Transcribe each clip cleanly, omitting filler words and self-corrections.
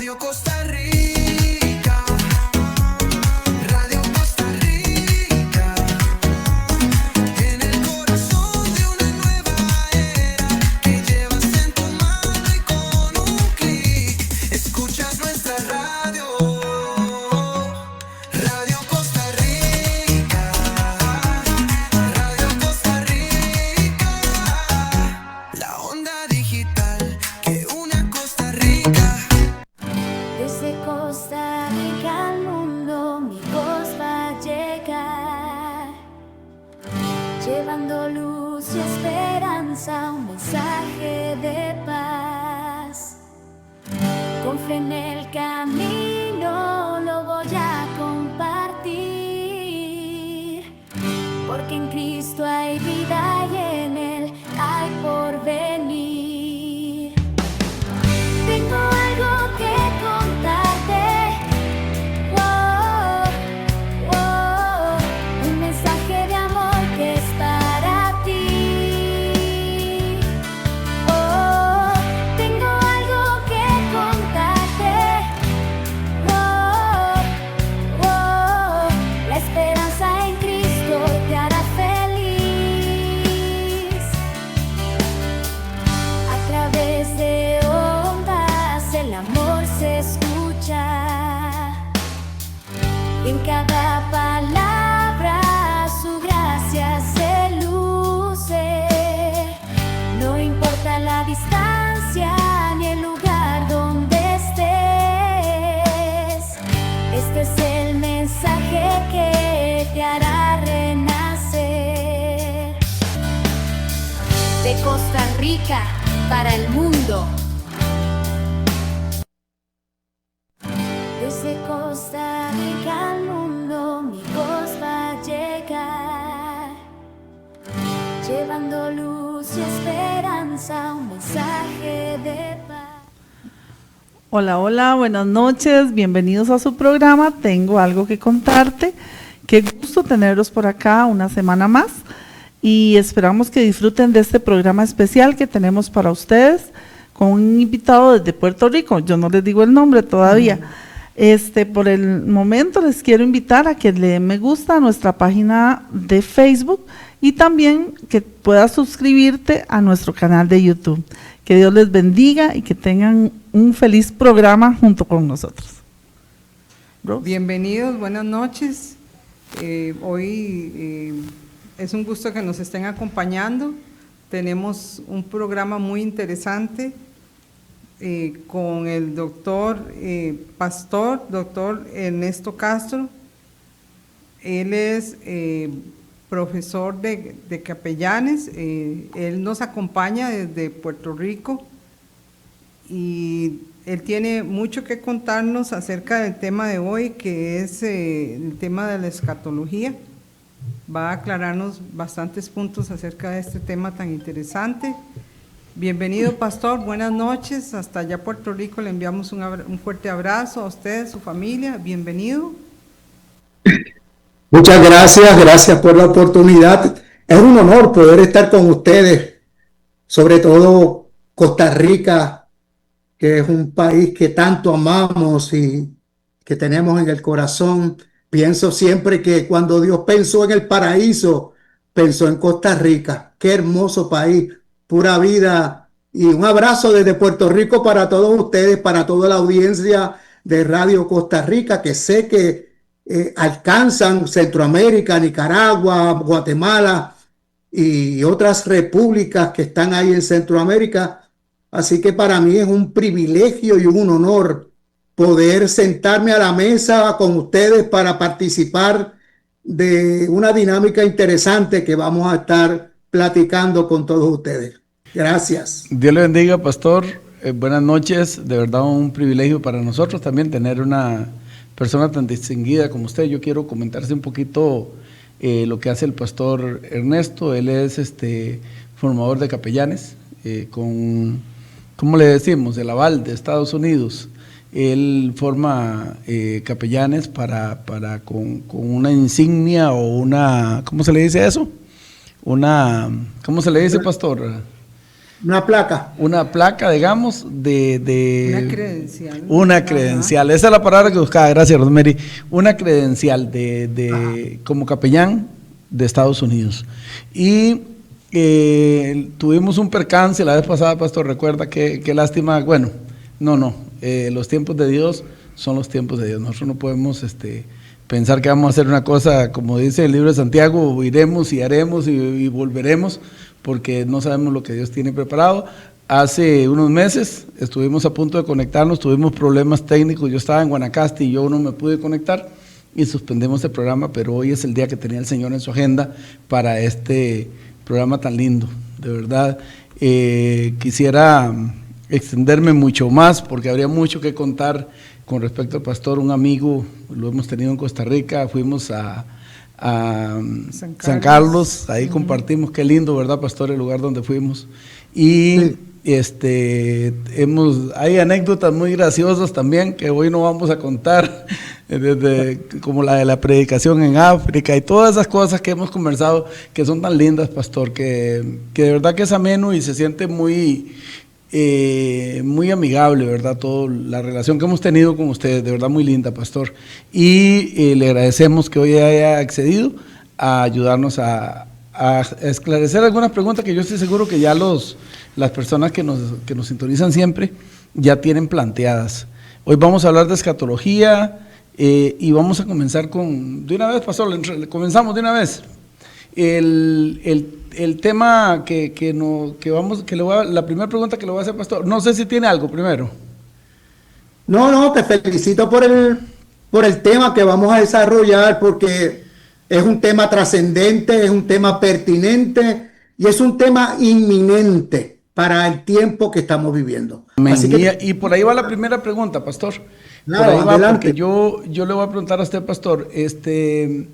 Radio Costa Rica, Radio Costa Rica, en el corazón de una nueva era que llevas en tu mano y con un clic escuchas nuestra radio, Radio Costa Rica, Radio Costa Rica, la onda digital que une a Costa Rica. Desde Costa Rica al mundo mi voz va a llegar, llevando luz y esperanza, un mensaje de paz. Con fe en el camino lo voy a compartir, porque en Cristo hay vida y en Él hay porvenir. Tengo algo que contarte, wow, wow, un mensaje de amor que es para ti. Oh, tengo algo que contarte, wow, wow, la esperanza en Cristo te hará feliz. A través de ondas el amor se escucha, en cada palabra su gracia se luce. No importa la distancia ni el lugar donde estés, este es el mensaje que te hará renacer. De Costa Rica para el mundo. Desde Costa Rica al mundo mi voz va a llegar, llevando luz y esperanza, un mensaje de paz. Hola, hola, buenas noches, bienvenidos a su programa Tengo Algo que Contarte. Qué gusto tenerlos por acá una semana más y esperamos que disfruten de este programa especial que tenemos para ustedes con un invitado desde Puerto Rico. Yo no les digo el nombre todavía. Por el momento les quiero invitar a que le den me gusta a nuestra página de Facebook y también que puedas suscribirte a nuestro canal de YouTube. Que Dios les bendiga y que tengan un feliz programa junto con nosotros. Rose. Bienvenidos, buenas noches. Hoy es un gusto que nos estén acompañando. Tenemos un programa muy interesante con el pastor Ernesto Castro. Él es profesor de capellanes. Él nos acompaña desde Puerto Rico y él tiene mucho que contarnos acerca del tema de hoy, que es el tema de la escatología. Va a aclararnos bastantes puntos acerca de este tema tan interesante. Bienvenido, pastor, buenas noches, hasta allá Puerto Rico le enviamos un fuerte abrazo a usted, su familia, bienvenido. Muchas gracias por la oportunidad. Es un honor poder estar con ustedes, sobre todo Costa Rica, que es un país que tanto amamos y que tenemos en el corazón. Pienso siempre que cuando Dios pensó en el paraíso, pensó en Costa Rica. Qué hermoso país, pura vida. Y un abrazo desde Puerto Rico para todos ustedes, para toda la audiencia de Radio Costa Rica, que sé que alcanzan Centroamérica, Nicaragua, Guatemala y otras repúblicas que están ahí en Centroamérica. Así que para mí es un privilegio y un honor poder sentarme a la mesa con ustedes para participar de una dinámica interesante que vamos a estar platicando con todos ustedes. Gracias. Dios le bendiga, pastor. Buenas noches. De verdad un privilegio para nosotros también tener una persona tan distinguida como usted. Yo quiero comentarse un poquito lo que hace el pastor Ernesto. Él es formador de capellanes con, ¿cómo le decimos?, el aval de Estados Unidos. Él forma capellanes con una insignia o una, ¿cómo se le dice eso? ¿Cómo se le dice, pastor? Una placa. una placa, digamos, Una credencial. Una Ajá. credencial. Esa es la palabra que buscaba, gracias, Rosemary. Una credencial como capellán de Estados Unidos. Y tuvimos un percance la vez pasada, pastor, recuerda qué lástima. Bueno, los tiempos de Dios son los tiempos de Dios. Nosotros no podemos pensar que vamos a hacer una cosa, como dice el libro de Santiago, iremos y haremos y volveremos, porque no sabemos lo que Dios tiene preparado. Hace unos meses estuvimos a punto de conectarnos, tuvimos problemas técnicos, yo estaba en Guanacaste y yo no me pude conectar y suspendemos el programa, pero hoy es el día que tenía el Señor en su agenda para este programa tan lindo, de verdad. Quisiera extenderme mucho más porque habría mucho que contar con respecto al pastor, un amigo, lo hemos tenido en Costa Rica, fuimos a San Carlos, ahí compartimos, qué lindo, ¿verdad, pastor? El lugar donde fuimos. Y hay anécdotas muy graciosas también que hoy no vamos a contar, como la de la predicación en África y todas esas cosas que hemos conversado que son tan lindas, pastor, que de verdad que es ameno y se siente muy amigable, ¿verdad? Toda la relación que hemos tenido con ustedes, de verdad muy linda, pastor. Y le agradecemos que hoy haya accedido a ayudarnos a esclarecer algunas preguntas que yo estoy seguro que ya las personas que nos sintonizan siempre ya tienen planteadas. Hoy vamos a hablar de escatología y vamos a comenzar de una vez, pastor, comenzamos de una vez. El tema la primera pregunta que le voy a hacer, pastor, no sé si tiene algo primero. No, te felicito por el tema que vamos a desarrollar, porque es un tema trascendente, es un tema pertinente y es un tema inminente para el tiempo que estamos viviendo. Amén. Así que, Y por ahí va la primera pregunta, pastor. Claro, por ahí va, adelante. porque yo le voy a preguntar a usted, pastor, ¿es de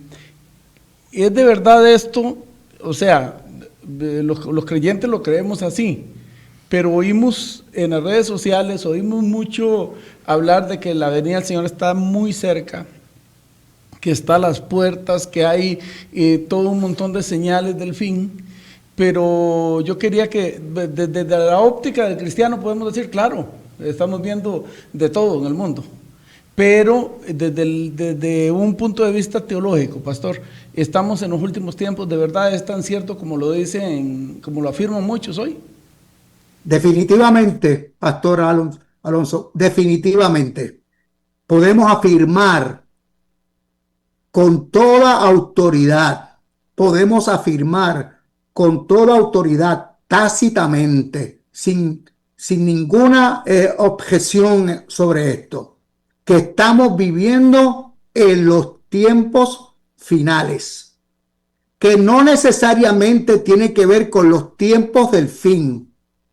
verdad esto? O sea, los creyentes lo creemos así, pero oímos en las redes sociales, oímos mucho hablar de que la venida del Señor está muy cerca, que está a las puertas, que hay todo un montón de señales del fin, pero yo quería que desde la óptica del cristiano podemos decir, claro, estamos viendo de todo en el mundo, pero desde un punto de vista teológico, pastor, estamos en los últimos tiempos, ¿de verdad es tan cierto como lo dicen, como lo afirman muchos hoy? definitivamente, Pastor Alonso, definitivamente podemos afirmar con toda autoridad, tácitamente, sin ninguna objeción sobre esto, que estamos viviendo en los tiempos finales, que no necesariamente tiene que ver con los tiempos del fin,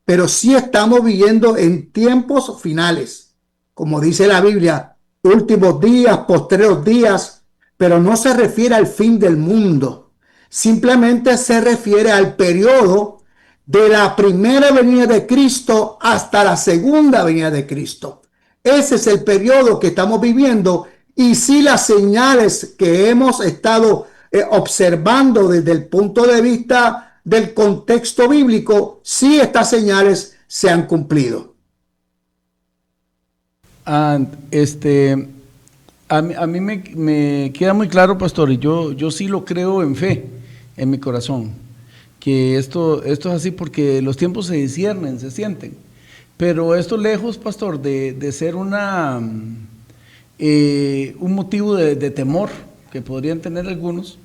pero sí estamos viviendo en tiempos finales, como dice la Biblia, últimos días, postreros días, pero no se refiere al fin del mundo, simplemente se refiere al periodo de la primera venida de Cristo hasta la segunda venida de Cristo. Ese es el periodo que estamos viviendo, y sí, las señales que hemos estado observando desde el punto de vista del contexto bíblico, sí, estas señales se han cumplido. A mí me queda muy claro, pastor, y yo sí lo creo en fe, en mi corazón, que esto es así porque los tiempos se disciernen, se sienten, pero esto lejos, pastor, de ser un motivo de temor que podrían tener algunos,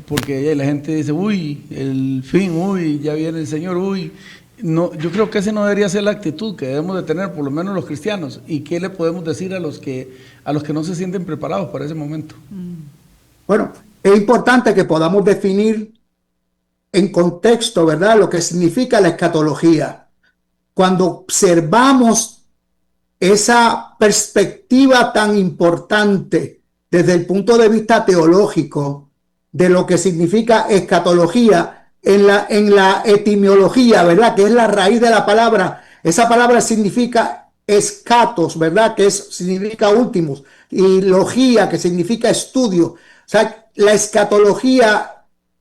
porque la gente dice, uy, el fin, uy, ya viene el Señor, uy. No, yo creo que esa no debería ser la actitud que debemos de tener, por lo menos los cristianos. ¿Y qué le podemos decir a los que no se sienten preparados para ese momento? Bueno, es importante que podamos definir en contexto, ¿verdad?, lo que significa la escatología. Cuando observamos esa perspectiva tan importante desde el punto de vista teológico de lo que significa escatología, en la etimología, ¿verdad?, que es la raíz de la palabra. Esa palabra significa escatos, ¿verdad?, que significa últimos, y logía, que significa estudio. O sea, la escatología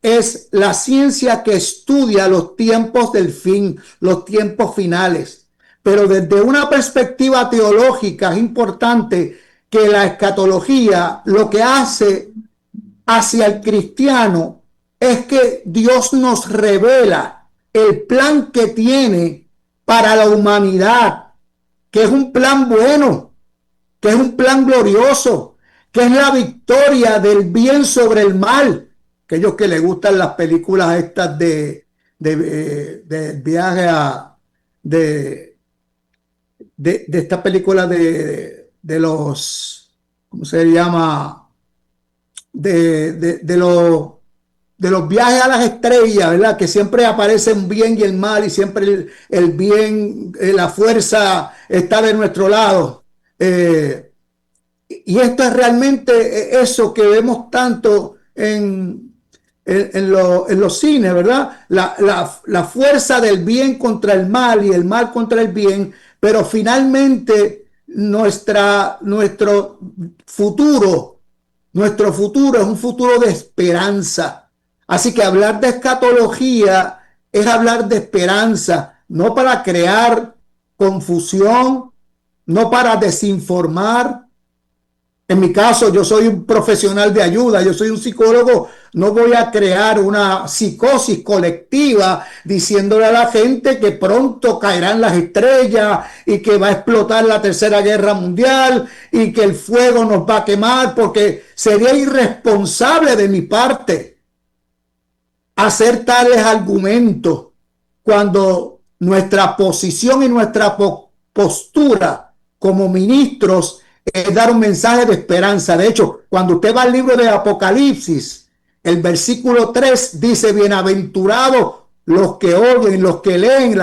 es la ciencia que estudia los tiempos del fin, los tiempos finales. Pero desde una perspectiva teológica es importante que la escatología lo que hace hacia el cristiano es que Dios nos revela el plan que tiene para la humanidad, que es un plan bueno, que es un plan glorioso, que es la victoria del bien sobre el mal. Aquellos que les gustan las películas estas de viaje de esta película de los, ¿cómo se llama? De los viajes a las estrellas, ¿verdad? Que siempre aparecen bien y el mal, y siempre el bien, la fuerza está de nuestro lado. Y esto es realmente eso que vemos tanto en los cines, ¿verdad? La fuerza del bien contra el mal y el mal contra el bien, pero finalmente nuestro futuro es un futuro de esperanza. Así que hablar de escatología es hablar de esperanza, no para crear confusión, no para desinformar. En mi caso, yo soy un profesional de ayuda, yo soy un psicólogo, no voy a crear una psicosis colectiva diciéndole a la gente que pronto caerán las estrellas y que va a explotar la Tercera Guerra Mundial y que el fuego nos va a quemar, porque sería irresponsable de mi parte hacer tales argumentos cuando nuestra posición y nuestra postura como ministros es dar un mensaje de esperanza. De hecho, cuando usted va al libro de Apocalipsis, el versículo 3 dice: bienaventurados los que oyen, los que leen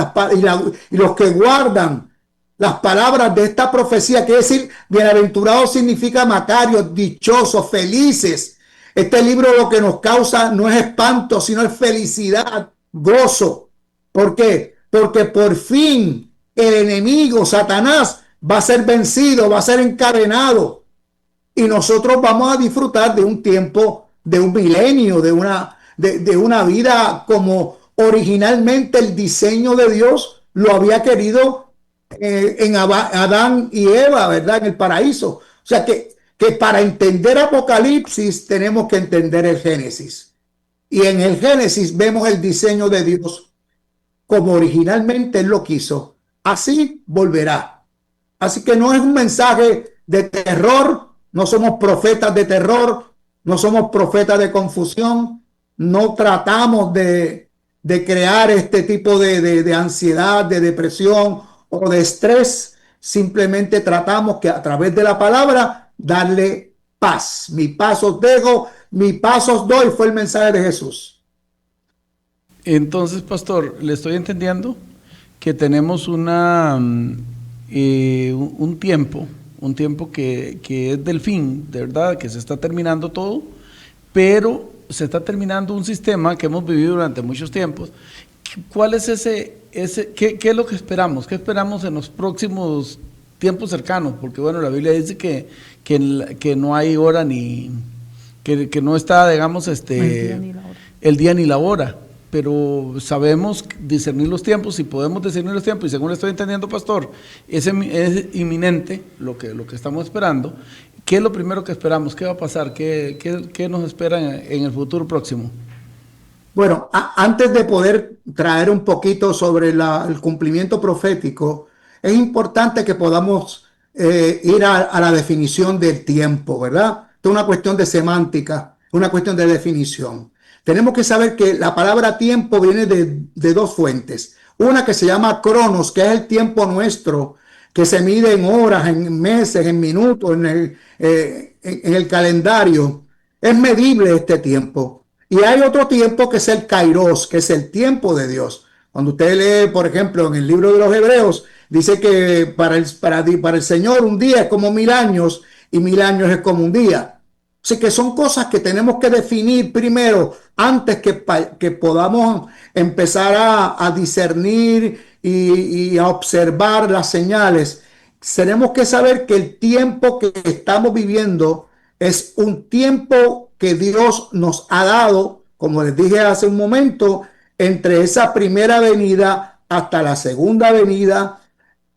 y los que guardan las palabras de esta profecía. Quiere decir, bienaventurados significa macarios, dichosos, felices. Este libro lo que nos causa no es espanto, sino es felicidad, gozo. ¿Por qué? Porque por fin el enemigo, Satanás, va a ser vencido, va a ser encadenado, y nosotros vamos a disfrutar de un tiempo, de un milenio, de una vida como originalmente el diseño de Dios lo había querido en Adán y Eva, ¿verdad? En el paraíso. O sea que para entender Apocalipsis tenemos que entender el Génesis, y en el Génesis vemos el diseño de Dios como originalmente Él lo quiso. Así volverá. Así que no es un mensaje de terror, no somos profetas de terror, no somos profetas de confusión, no tratamos de crear este tipo de ansiedad, de depresión o de estrés. Simplemente tratamos que a través de la palabra darle paz. Mi paz os dejo, mi paz os doy, fue el mensaje de Jesús. Entonces, pastor, le estoy entendiendo que tenemos un tiempo que es del fin, de verdad, que se está terminando todo, pero se está terminando un sistema que hemos vivido durante muchos tiempos. ¿Cuál es qué es lo que esperamos? ¿Qué esperamos en los próximos tiempos cercanos? Porque bueno, la Biblia dice que no hay hora ni, que no está, digamos, el día ni la hora. Pero sabemos discernir los tiempos, y podemos discernir los tiempos, y según le estoy entendiendo, pastor, es inminente lo que estamos esperando. ¿Qué es lo primero que esperamos? ¿Qué va a pasar? ¿Qué nos espera en el futuro próximo? Bueno, antes de poder traer un poquito sobre el cumplimiento profético, es importante que podamos ir a la definición del tiempo, ¿verdad? Es una cuestión de semántica, una cuestión de definición. Tenemos que saber que la palabra tiempo viene de dos fuentes. Una que se llama cronos, que es el tiempo nuestro, que se mide en horas, en meses, en minutos, en el calendario. Es medible este tiempo. Y hay otro tiempo que es el kairos, que es el tiempo de Dios. Cuando usted lee, por ejemplo, en el libro de los Hebreos, dice que para el Señor un día es como 1000 años, y 1000 años es como un día. Así que son cosas que tenemos que definir primero antes que podamos empezar a discernir y a observar las señales. Tenemos que saber que el tiempo que estamos viviendo es un tiempo que Dios nos ha dado como les dije hace un momento, entre esa primera venida hasta la segunda venida,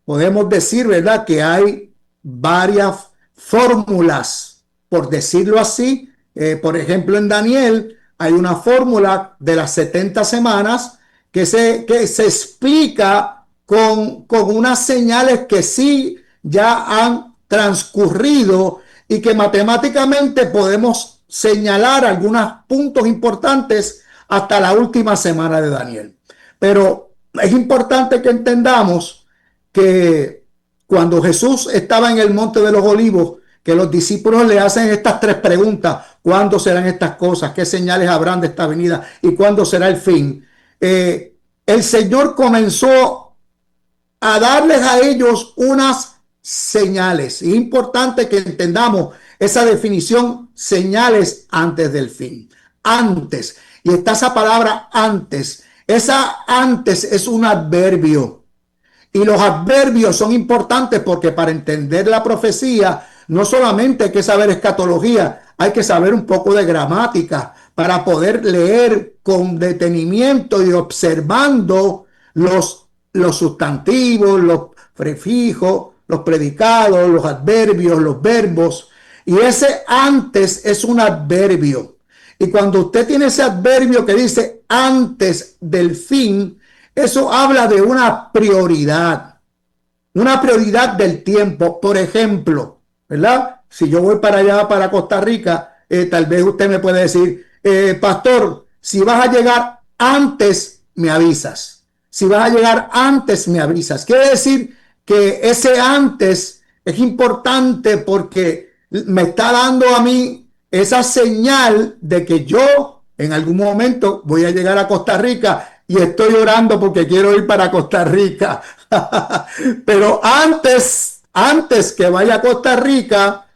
podemos decir, ¿verdad?, que hay varias fórmulas, por decirlo así. Por ejemplo, en Daniel hay una fórmula de las 70 semanas que se explica con unas señales que sí ya han transcurrido y que matemáticamente podemos señalar algunos puntos importantes hasta la última semana de Daniel. Pero es importante que entendamos que cuando Jesús estaba en el Monte de los Olivos, que los discípulos le hacen estas tres preguntas: ¿cuándo serán estas cosas? ¿Qué señales habrán de esta venida? ¿Y cuándo será el fin? El Señor comenzó a darles a ellos unas señales. Es importante que entendamos esa definición: señales antes del fin. Antes. Y está esa palabra antes. Esa antes es un adverbio. Y los adverbios son importantes porque para entender la profecía no solamente hay que saber escatología, hay que saber un poco de gramática para poder leer con detenimiento y observando los sustantivos, los prefijos, los predicados, los adverbios, los verbos. Y ese antes es un adverbio. Y cuando usted tiene ese adverbio que dice antes del fin, eso habla de una prioridad del tiempo. Por ejemplo, ¿verdad? Si yo voy para allá, para Costa Rica, tal vez usted me puede decir, pastor, si vas a llegar antes, me avisas. Si vas a llegar antes, me avisas. Quiere decir que ese antes es importante porque me está dando a mí esa señal de que yo en algún momento voy a llegar a Costa Rica y estoy orando porque quiero ir para Costa Rica. Pero antes que vaya a Costa Rica,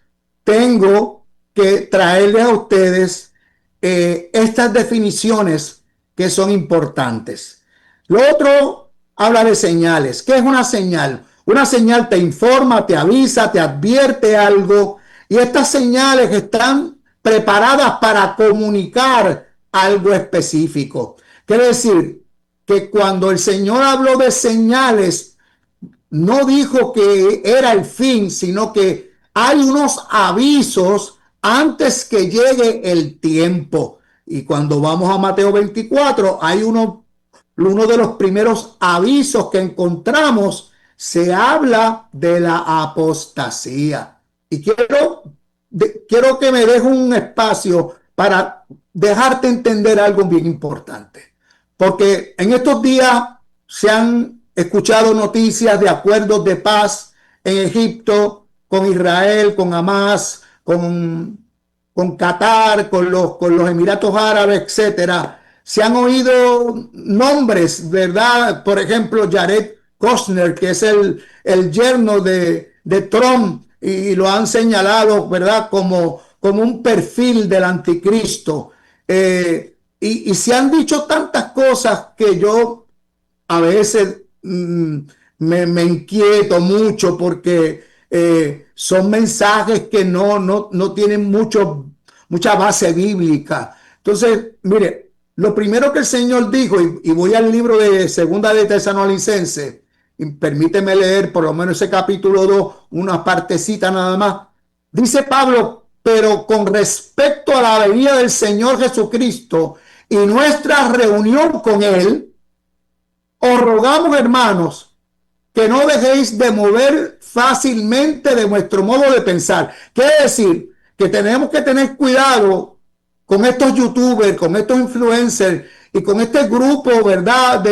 tengo que traerles a ustedes estas definiciones que son importantes. Lo otro habla de señales. ¿Qué es una señal? Una señal te informa, te avisa, te advierte algo, y estas señales están preparadas para comunicar algo específico. Quiere decir que cuando el Señor habló de señales, no dijo que era el fin, sino que hay unos avisos antes que llegue el tiempo. Y cuando vamos a Mateo 24, hay uno de los primeros avisos que encontramos, se habla de la apostasía. Y quiero que me deje un espacio para dejarte entender algo bien importante. Porque en estos días se han escuchado noticias de acuerdos de paz en Egipto, con Israel, con Hamas, con Qatar, con los Emiratos Árabes, etcétera. Se han oído nombres, ¿verdad? Por ejemplo, Jared Kushner, que es el yerno de Trump, y lo han señalado, ¿verdad?, como un perfil del anticristo. Y se han dicho tantas cosas que yo a veces me inquieto mucho porque son mensajes que no tienen mucha base bíblica. Entonces, mire, lo primero que el Señor dijo, y voy al libro de Segunda de Tesalonicenses, y permíteme leer por lo menos ese capítulo 2, una partecita nada más. Dice Pablo: pero con respecto a la venida del Señor Jesucristo y nuestra reunión con Él, os rogamos, hermanos, que no dejéis de mover fácilmente de vuestro modo de pensar. Quiere decir que tenemos que tener cuidado con estos youtubers, con estos influencers y con este grupo, ¿verdad?,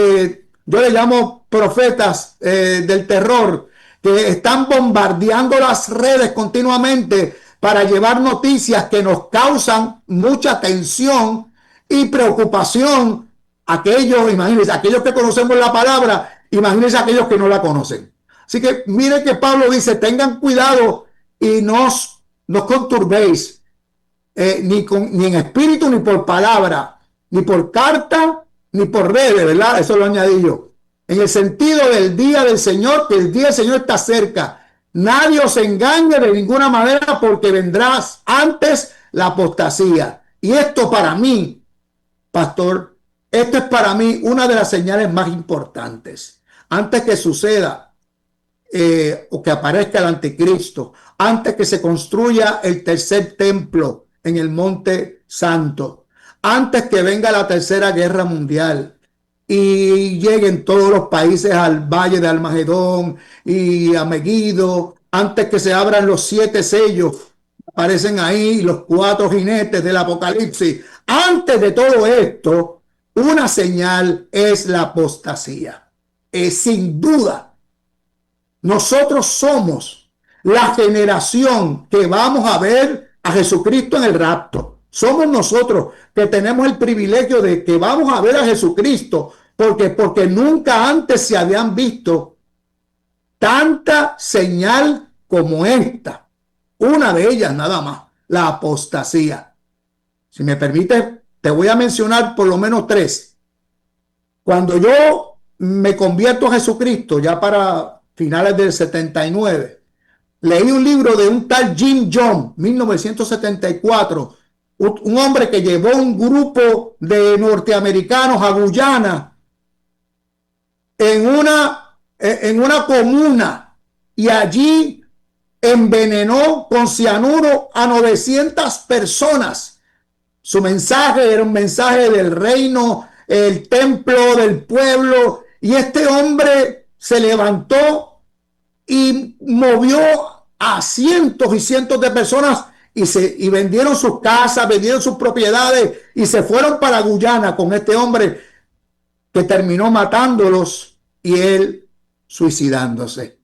yo le llamo profetas del terror, que están bombardeando las redes continuamente para llevar noticias que nos causan mucha tensión y preocupación. Imagínense, aquellos que conocemos la palabra, imagínense aquellos que no la conocen. Así que mire que Pablo dice: tengan cuidado y no os conturbéis, ni en espíritu, ni por palabra, ni por carta, ni por redes, ¿verdad? Eso lo añadí yo. En el sentido del día del Señor, que el día del Señor está cerca. Nadie os engañe de ninguna manera, porque vendrás antes la apostasía. Y esto para mí pastor, esto es para mí una de las señales más importantes. Antes que suceda o que aparezca el anticristo, antes que se construya el tercer templo en el Monte Santo, antes que venga la tercera guerra mundial y lleguen todos los países al valle de Almagedón y a Megiddo, antes que se abran los 7 sellos, aparecen ahí los 4 jinetes del Apocalipsis. Antes de todo esto, una señal es la apostasía. Sin duda, nosotros somos la generación que vamos a ver a Jesucristo en el rapto. Somos nosotros que tenemos el privilegio de que vamos a ver a Jesucristo, porque nunca antes se habían visto tanta señal como esta. Una de ellas nada más, la apostasía. Si me permite, te voy a mencionar por lo menos 3. Cuando yo me convierto a Jesucristo, ya para finales del 79, leí un libro de un tal Jim Jones, 1974, un hombre que llevó un grupo de norteamericanos a Guyana en una comuna y allí envenenó con cianuro a 900 personas. Su mensaje era un mensaje del reino, el templo del pueblo, y este hombre se levantó y movió a cientos y cientos de personas y vendieron sus casas, vendieron sus propiedades y se fueron para Guyana con este hombre que terminó matándolos y él suicidándose.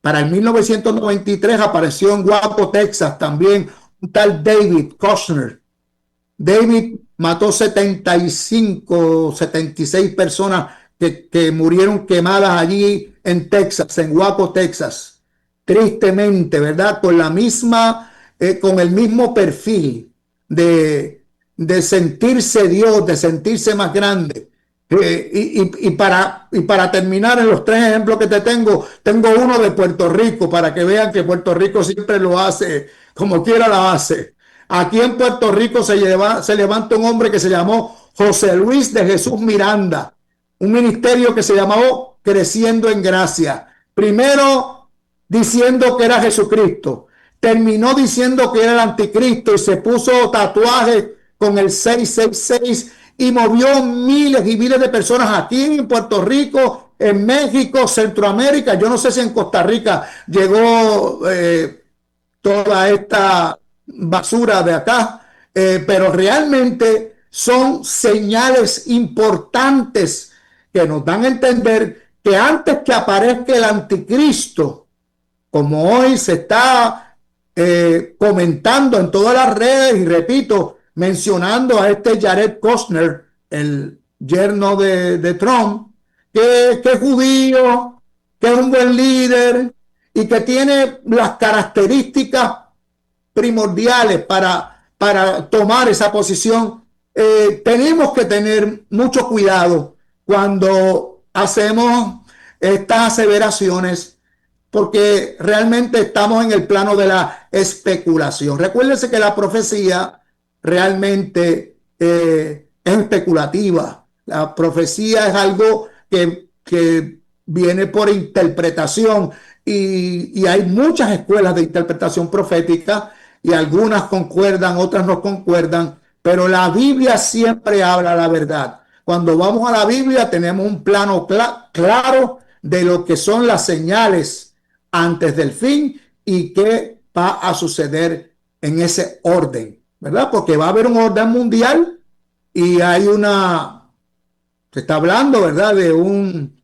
Para el 1993 apareció en Waco, Texas, también un tal David Kushner. David mató 75, 76 personas que murieron quemadas allí en Texas, en Waco, Texas. Tristemente, ¿verdad? Con la misma, con el mismo perfil de sentirse Dios, de sentirse más grande. Y para terminar, en los 3 ejemplos que tengo uno de Puerto Rico, para que vean que Puerto Rico siempre lo hace, como quiera la hace. Aquí en Puerto Rico se levanta un hombre que se llamó José Luis de Jesús Miranda, un ministerio que se llamó Creciendo en Gracia. Primero diciendo que era Jesucristo, terminó diciendo que era el anticristo y se puso tatuajes con el 666 y movió miles y miles de personas aquí en Puerto Rico, en México, Centroamérica. Yo no sé si en Costa Rica llegó toda esta basura de acá, pero realmente son señales importantes que nos dan a entender que antes que aparezca el anticristo, como hoy se está comentando en todas las redes, y repito, mencionando a este Jared Kushner, el yerno de Trump, que es judío, que es un buen líder y que tiene las características primordiales para tomar esa posición. Tenemos que tener mucho cuidado cuando hacemos estas aseveraciones, porque realmente estamos en el plano de la especulación. Recuérdense que la profecía realmente es especulativa. La profecía es algo que viene por interpretación y hay muchas escuelas de interpretación profética y algunas concuerdan, otras no concuerdan, pero la Biblia siempre habla la verdad. Cuando vamos a la Biblia tenemos un plano claro de lo que son las señales antes del fin y qué va a suceder en ese orden, ¿verdad? Porque va a haber un orden mundial y hay se está hablando, ¿verdad? De un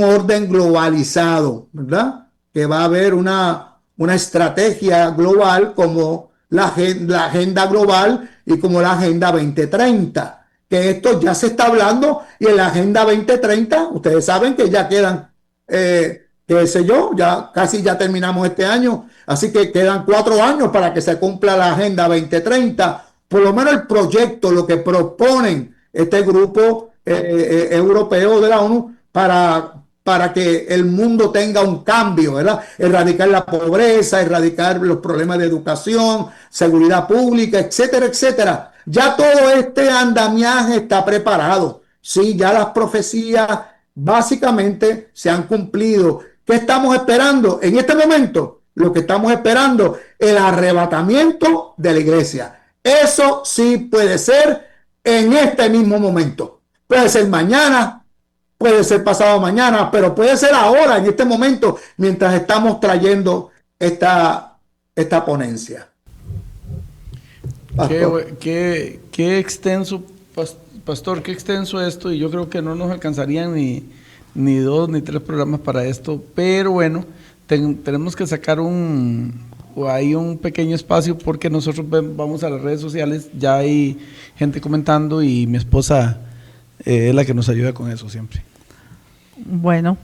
orden globalizado, ¿verdad? Que va a haber una estrategia global como la agenda global y como la Agenda 2030, que esto ya se está hablando, y en la Agenda 2030, ustedes saben que ya quedan, qué sé yo, ya casi ya terminamos este año, así que quedan 4 años para que se cumpla la Agenda 2030, por lo menos el proyecto, lo que proponen este grupo europeo de la ONU para para que el mundo tenga un cambio, ¿verdad? Erradicar la pobreza, erradicar los problemas de educación, seguridad pública, etcétera, etcétera. Ya todo este andamiaje está preparado. Sí, ya las profecías básicamente se han cumplido. ¿Qué estamos esperando? En este momento, lo que estamos esperando, el arrebatamiento de la iglesia. Eso sí puede ser en este mismo momento. Puede ser mañana, puede ser pasado mañana, pero puede ser ahora, en este momento, mientras estamos trayendo esta ponencia. Pastor. Qué extenso, pastor, qué extenso esto, y yo creo que no nos alcanzarían ni 2 ni 3 programas para esto, pero bueno, tenemos que sacar un pequeño espacio porque nosotros vamos a las redes sociales, ya hay gente comentando y mi esposa es la que nos ayuda con eso siempre. Bueno,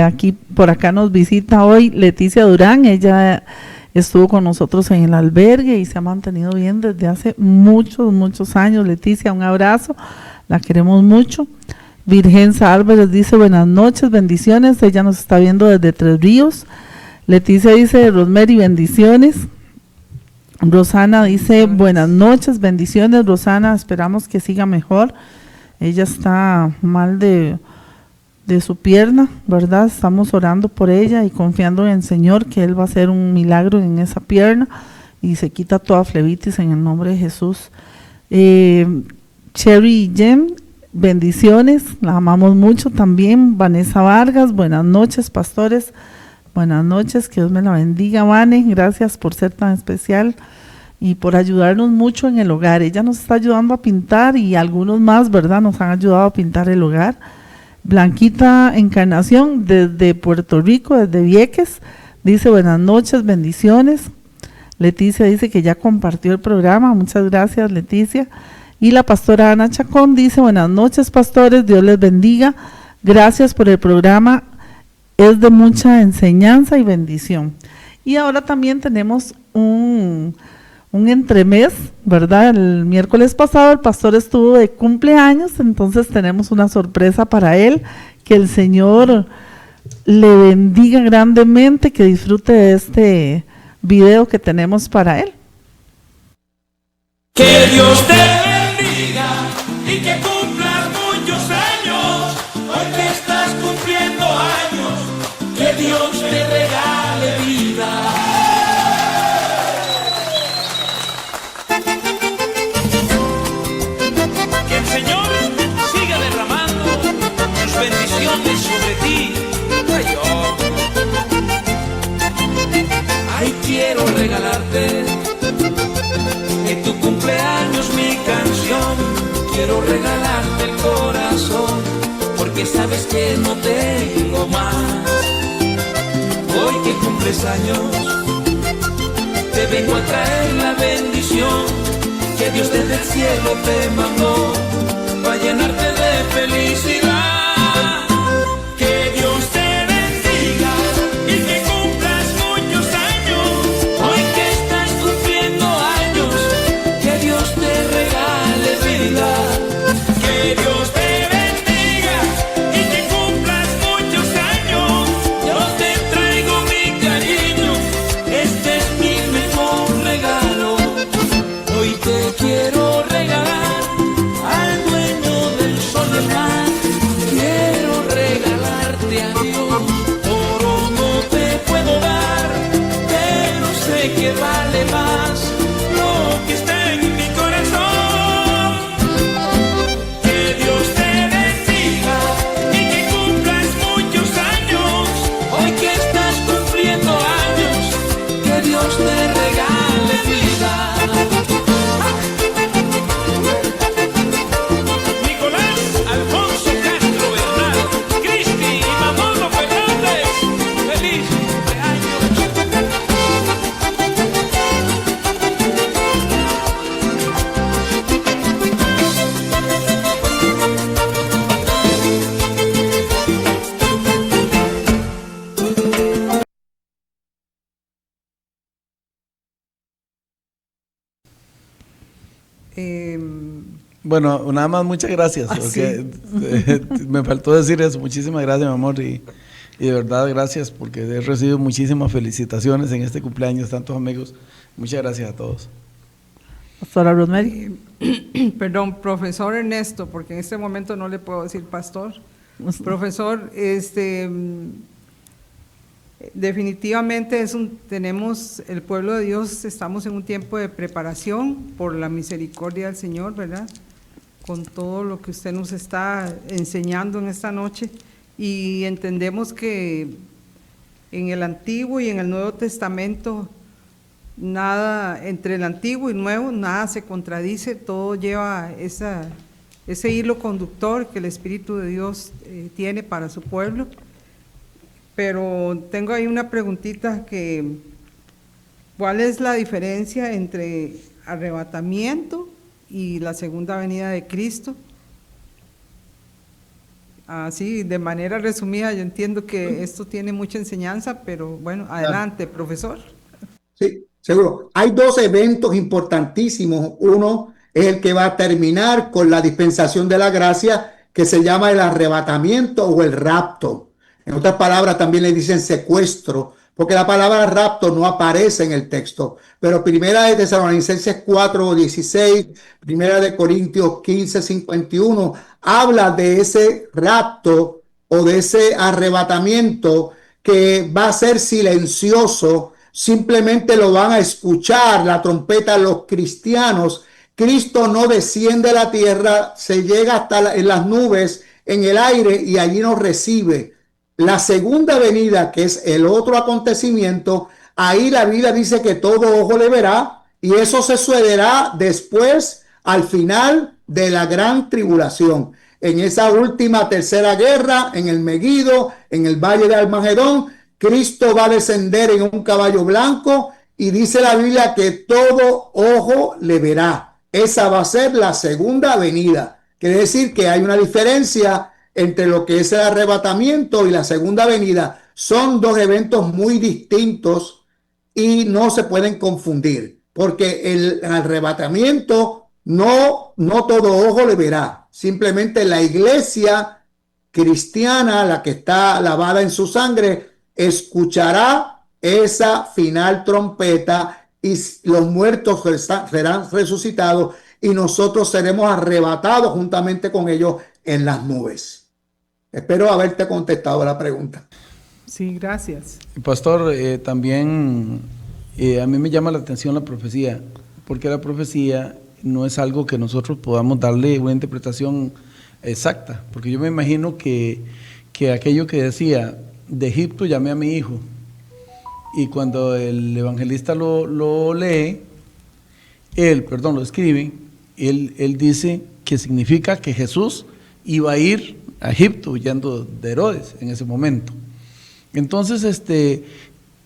aquí por acá nos visita hoy Leticia Durán. Ella estuvo con nosotros en el albergue y se ha mantenido bien desde hace muchos años. Leticia, un abrazo, la queremos mucho. Virgenza Álvarez dice buenas noches, bendiciones. Ella nos está viendo desde Tres Ríos. Leticia dice Rosemary, bendiciones. Rosana dice buenas noches, bendiciones. Rosana, esperamos que siga mejor. Ella está mal de su pierna, ¿verdad? Estamos orando por ella y confiando en el Señor que Él va a hacer un milagro en esa pierna y se quita toda flebitis en el nombre de Jesús. Cherry Jem, bendiciones, la amamos mucho también. Vanessa Vargas, buenas noches, pastores, buenas noches, que Dios me la bendiga. Vane, gracias por ser tan especial y por ayudarnos mucho en el hogar. Ella nos está ayudando a pintar y algunos más, ¿verdad? Nos han ayudado a pintar el hogar. Blanquita Encarnación desde Puerto Rico, desde Vieques, dice buenas noches, bendiciones. Leticia dice que ya compartió el programa, muchas gracias Leticia. Y la pastora Ana Chacón dice buenas noches pastores, Dios les bendiga, gracias por el programa, es de mucha enseñanza y bendición. Y ahora también tenemos un entremés, ¿verdad? El miércoles pasado el pastor estuvo de cumpleaños, entonces tenemos una sorpresa para él, que el Señor le bendiga grandemente, que disfrute de este video que tenemos para él. Que Dios te bendiga y que cumplas muchos años, hoy que estás cumpliendo años, que Dios te regale vida. Que el Señor siga derramando sus bendiciones sobre ti. Ay, quiero regalarte de tu cumpleaños mi canción. Quiero regalarte el corazón, porque sabes que no tengo más. Hoy que cumples años, te vengo a traer la bendición que Dios desde el cielo te mandó, para llenarte de felicidad. Que Dios te bendiga y que cumplas muchos años, hoy que estás cumpliendo años, que Dios te regale vida. Que Dios te bendiga y que cumplas muchos años, yo te traigo mi cariño, este es mi mejor regalo. Hoy te quiero regalar al dueño del sol y el mar, quiero regalarte a Dios. Oro no te puedo dar, pero sé que vale más lo que está en mi corazón. Que Dios te bendiga y que cumplas muchos años, hoy que estás cumpliendo años, que Dios te regale vida. Nicolás Alfonso Castro Bernal, Cristi y Manolo Fernández, feliz cumpleaños. Bueno, nada más muchas gracias, porque me faltó decir eso. Muchísimas gracias, mi amor, y de verdad gracias, porque he recibido muchísimas felicitaciones en este cumpleaños, tantos amigos. Muchas gracias a todos. Pastora Rosemary. Perdón, profesor Ernesto, porque en este momento no le puedo decir pastor. Profesor, definitivamente tenemos el pueblo de Dios, estamos en un tiempo de preparación por la misericordia del Señor, ¿verdad? Con todo lo que usted nos está enseñando en esta noche, y entendemos que en el Antiguo y en el Nuevo Testamento nada, entre el Antiguo y Nuevo, nada se contradice, todo lleva ese hilo conductor que el Espíritu de Dios tiene para su pueblo. Pero tengo ahí una preguntita ¿cuál es la diferencia entre arrebatamiento y la segunda venida de Cristo? Así, de manera resumida, yo entiendo que esto tiene mucha enseñanza, pero bueno, adelante, profesor. Sí, seguro. Hay dos eventos importantísimos. Uno es el que va a terminar con la dispensación de la gracia, que se llama el arrebatamiento o el rapto. En otras palabras, también le dicen secuestro, porque la palabra rapto no aparece en el texto. Pero Primera de Tesalonicenses 4:16, Primera de Corintios 15:51, habla de ese rapto o de ese arrebatamiento que va a ser silencioso. Simplemente lo van a escuchar, la trompeta, los cristianos. Cristo no desciende a la tierra, se llega hasta en las nubes, en el aire, y allí nos recibe. La segunda venida, que es el otro acontecimiento, ahí la Biblia dice que todo ojo le verá, y eso se sucederá después, al final de la gran tribulación. En esa última tercera guerra, en el Megido, en el valle de Armagedón, Cristo va a descender en un caballo blanco, y dice la Biblia que todo ojo le verá. Esa va a ser la segunda venida. Quiere decir que hay una diferencia entre lo que es el arrebatamiento y la segunda venida. Son dos eventos muy distintos y no se pueden confundir, porque el arrebatamiento no todo ojo le verá. Simplemente la iglesia cristiana, la que está lavada en su sangre, escuchará esa final trompeta, y los muertos serán resucitados, y nosotros seremos arrebatados juntamente con ellos en las nubes. Espero haberte contestado la pregunta. Sí, gracias. Pastor, también a mí me llama la atención la profecía, porque la profecía no es algo que nosotros podamos darle una interpretación exacta, porque yo me imagino que aquello que decía, de Egipto llamé a mi hijo, y cuando el evangelista lo lee, lo escribe, él dice que significa que Jesús iba a ir a Egipto huyendo de Herodes en ese momento. Entonces,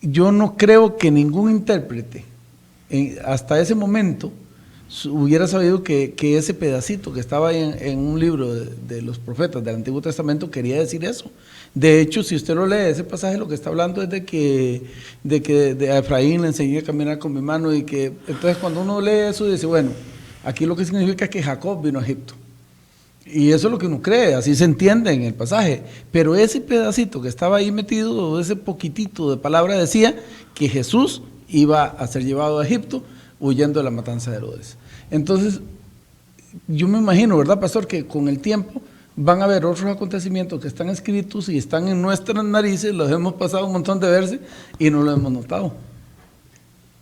yo no creo que ningún intérprete hasta ese momento hubiera sabido que ese pedacito que estaba en un libro de los profetas del Antiguo Testamento quería decir eso. De hecho, si usted lo lee, ese pasaje lo que está hablando es de que a Efraín le enseñé a caminar con mi mano, y que entonces cuando uno lee eso dice, bueno, aquí lo que significa es que Jacob vino a Egipto. Y eso es lo que uno cree, así se entiende en el pasaje. Pero ese pedacito que estaba ahí metido, ese poquitito de palabra, decía que Jesús iba a ser llevado a Egipto huyendo de la matanza de Herodes. Entonces, yo me imagino, ¿verdad, pastor?, que con el tiempo van a haber otros acontecimientos que están escritos y están en nuestras narices, los hemos pasado un montón de veces y no lo hemos notado.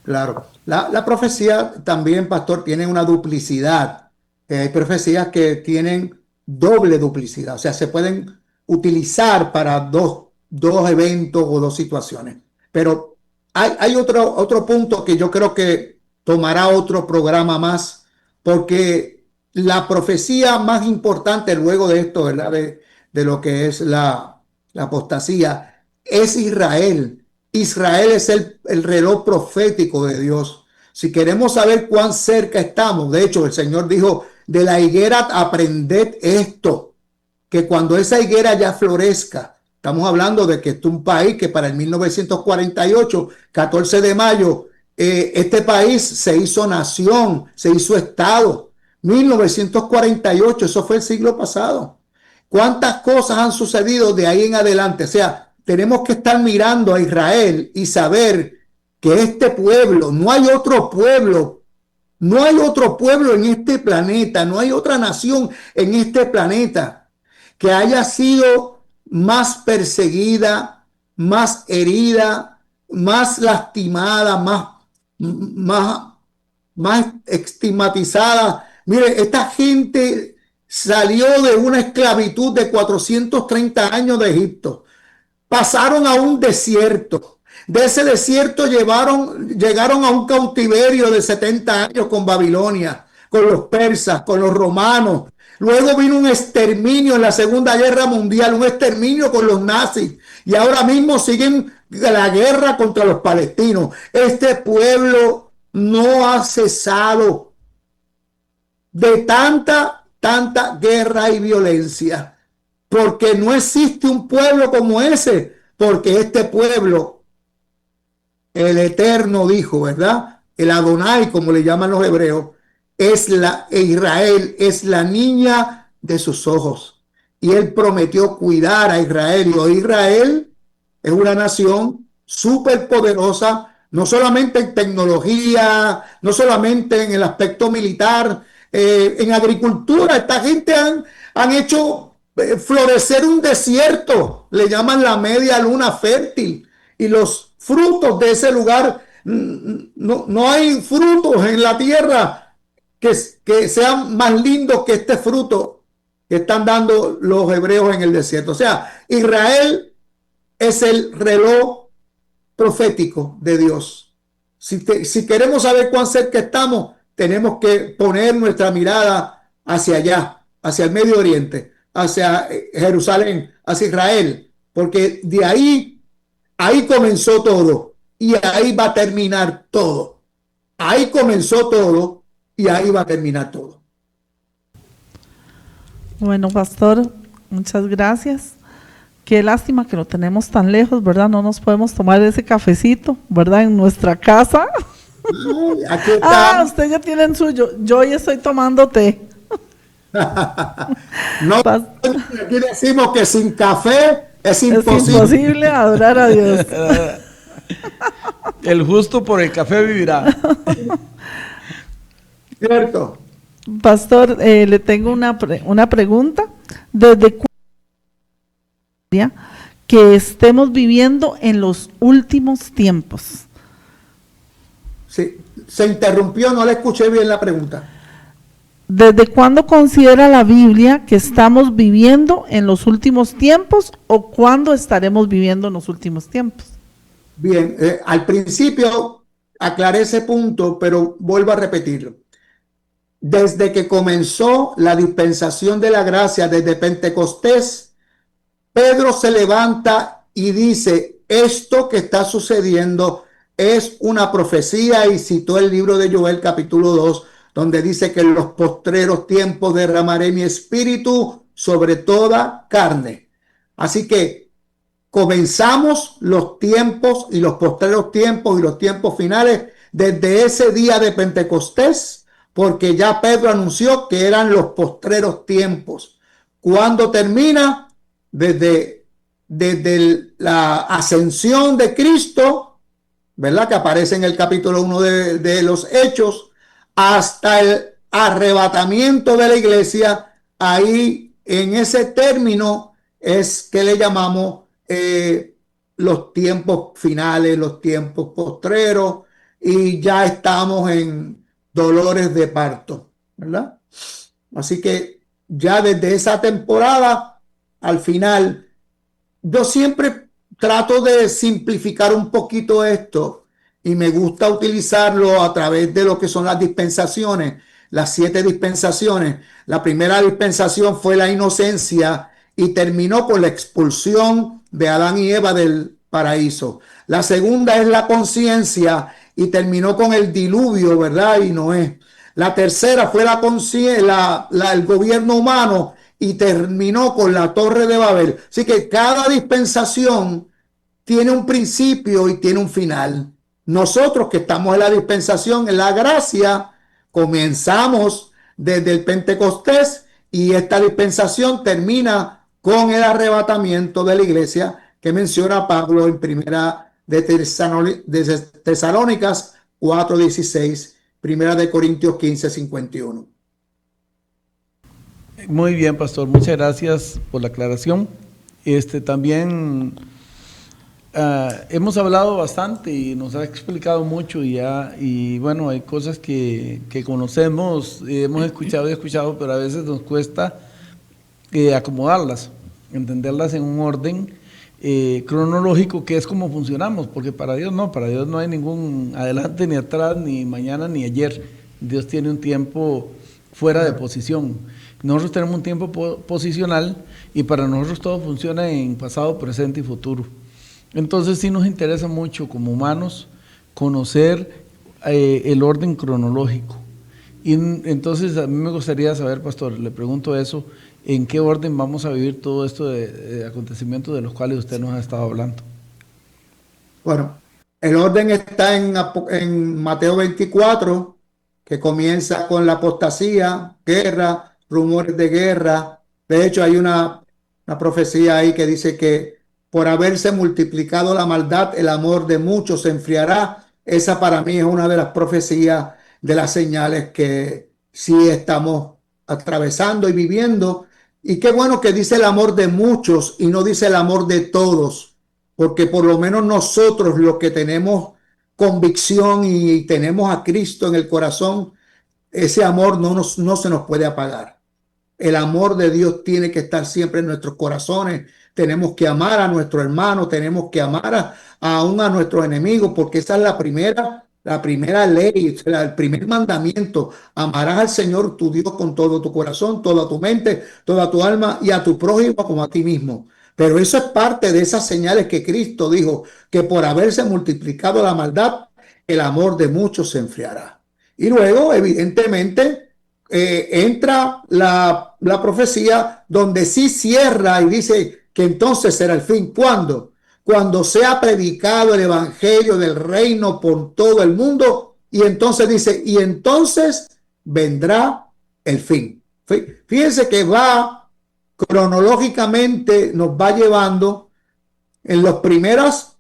Claro. La profecía también, pastor, tiene una duplicidad. Hay profecías que tienen doble duplicidad, o sea, se pueden utilizar para dos eventos o dos situaciones. Pero hay otro punto que yo creo que tomará otro programa más, porque la profecía más importante luego de esto, ¿verdad?, de lo que es la apostasía, es Israel. Israel es el reloj profético de Dios. Si queremos saber cuán cerca estamos, de hecho, el Señor dijo, de la higuera aprended esto, que cuando esa higuera ya florezca, estamos hablando de que es un país que para el 1948, 14 de mayo, este país se hizo nación, se hizo estado, 1948, eso fue el siglo pasado. ¿Cuántas cosas han sucedido de ahí en adelante? O sea, tenemos que estar mirando a Israel y saber que este pueblo, no hay otro pueblo, no hay otro pueblo en este planeta, no hay otra nación en este planeta que haya sido más perseguida, más herida, más lastimada, más, más estigmatizada. Mire, esta gente salió de una esclavitud de 430 años de Egipto. Pasaron a un desierto. De ese desierto llegaron a un cautiverio de 70 años con Babilonia, con los persas, con los romanos. Luego vino un exterminio en la Segunda Guerra Mundial, un exterminio con los nazis. Y ahora mismo siguen la guerra contra los palestinos. Este pueblo no ha cesado de tanta guerra y violencia, porque no existe un pueblo como ese, porque este pueblo, el Eterno dijo, ¿verdad? El Adonai, como le llaman los hebreos, Israel es la niña de sus ojos. Y él prometió cuidar a Israel. Y hoy Israel es una nación súper poderosa, no solamente en tecnología, no solamente en el aspecto militar, en agricultura. Esta gente han hecho florecer un desierto, le llaman la media luna fértil, y los frutos de ese lugar, no hay frutos en la tierra que sean más lindos que este fruto que están dando los hebreos en el desierto. O sea, Israel es el reloj profético de Dios. Si queremos saber cuán cerca estamos, tenemos que poner nuestra mirada hacia allá, hacia el Medio Oriente, hacia Jerusalén, hacia Israel, porque de ahí comenzó todo y ahí va a terminar todo. Ahí comenzó todo y ahí va a terminar todo. Bueno, pastor, muchas gracias. Qué lástima que lo tenemos tan lejos, ¿verdad? No nos podemos tomar ese cafecito, ¿verdad? En nuestra casa. Aquí está. Usted ya tiene el suyo. Yo hoy estoy tomando té. No, aquí decimos que sin café es imposible. Es imposible adorar a Dios. El justo por el café vivirá. Cierto. Pastor, le tengo una pregunta. ¿Desde cuándo que estemos viviendo en los últimos tiempos? Sí, se interrumpió, no le escuché bien la pregunta. ¿Desde cuándo considera la Biblia que estamos viviendo en los últimos tiempos o cuándo estaremos viviendo en los últimos tiempos? Bien, al principio aclaré ese punto, pero vuelvo a repetirlo. Desde que comenzó la dispensación de la gracia, desde Pentecostés, Pedro se levanta y dice, esto que está sucediendo es una profecía, y citó el libro de Joel capítulo 2, donde dice que en los postreros tiempos derramaré mi espíritu sobre toda carne. Así que comenzamos los tiempos y los postreros tiempos y los tiempos finales desde ese día de Pentecostés, porque ya Pedro anunció que eran los postreros tiempos. ¿Cuándo termina? Desde la ascensión de Cristo, ¿verdad? Que aparece en el capítulo 1 de los Hechos, hasta el arrebatamiento de la iglesia. Ahí, en ese término, es que le llamamos los tiempos finales, los tiempos postreros, y ya estamos en dolores de parto, ¿verdad? Así que ya desde esa temporada al final, yo siempre trato de simplificar un poquito esto y me gusta utilizarlo a través de lo que son las dispensaciones, las 7 dispensaciones. La primera dispensación fue la inocencia y terminó con la expulsión de Adán y Eva del paraíso. La segunda es la conciencia y terminó con el diluvio, ¿verdad? Y Noé. La tercera fue el gobierno humano y terminó con la Torre de Babel. Así que cada dispensación tiene un principio y tiene un final. Nosotros que estamos en la dispensación, en la gracia, comenzamos desde el Pentecostés, y esta dispensación termina con el arrebatamiento de la iglesia que menciona Pablo en primera de Tesalónicas 4:16, primera de Corintios 15:51. Muy bien, pastor, muchas gracias por la aclaración. También hemos hablado bastante y nos ha explicado mucho y bueno, hay cosas que conocemos, hemos escuchado y escuchado, pero a veces nos cuesta acomodarlas, entenderlas en un orden cronológico, que es como funcionamos, porque para Dios no hay ningún adelante ni atrás, ni mañana ni ayer. Dios tiene un tiempo fuera de posición. Nosotros tenemos un tiempo posicional y para nosotros todo funciona en pasado, presente y futuro. Entonces sí nos interesa mucho como humanos conocer el orden cronológico. Y entonces a mí me gustaría saber, pastor, le pregunto eso, ¿en qué orden vamos a vivir todo esto de acontecimientos de los cuales usted nos ha estado hablando? Bueno, el orden está en Mateo 24, que comienza con la apostasía, guerra, rumores de guerra. De hecho, hay una profecía ahí que dice que por haberse multiplicado la maldad, el amor de muchos se enfriará. Esa para mí es una de las profecías, de las señales que sí estamos atravesando y viviendo. Y qué bueno que dice el amor de muchos y no dice el amor de todos, porque por lo menos nosotros, los que tenemos convicción y tenemos a Cristo en el corazón, ese amor no se nos puede apagar. El amor de Dios tiene que estar siempre en nuestros corazones. Tenemos que amar a nuestro hermano, tenemos que amar aún a nuestros enemigos, porque esa es la primera ley, el primer mandamiento. Amarás al Señor tu Dios con todo tu corazón, toda tu mente, toda tu alma, y a tu prójimo como a ti mismo. Pero eso es parte de esas señales que Cristo dijo, que por haberse multiplicado la maldad, el amor de muchos se enfriará. Y luego, evidentemente, entra la profecía donde sí cierra y dice que entonces será el fin. ¿Cuándo? Cuando sea predicado el evangelio del reino por todo el mundo, y entonces dice, y entonces vendrá el fin. Fíjense que va cronológicamente, nos va llevando en las primeras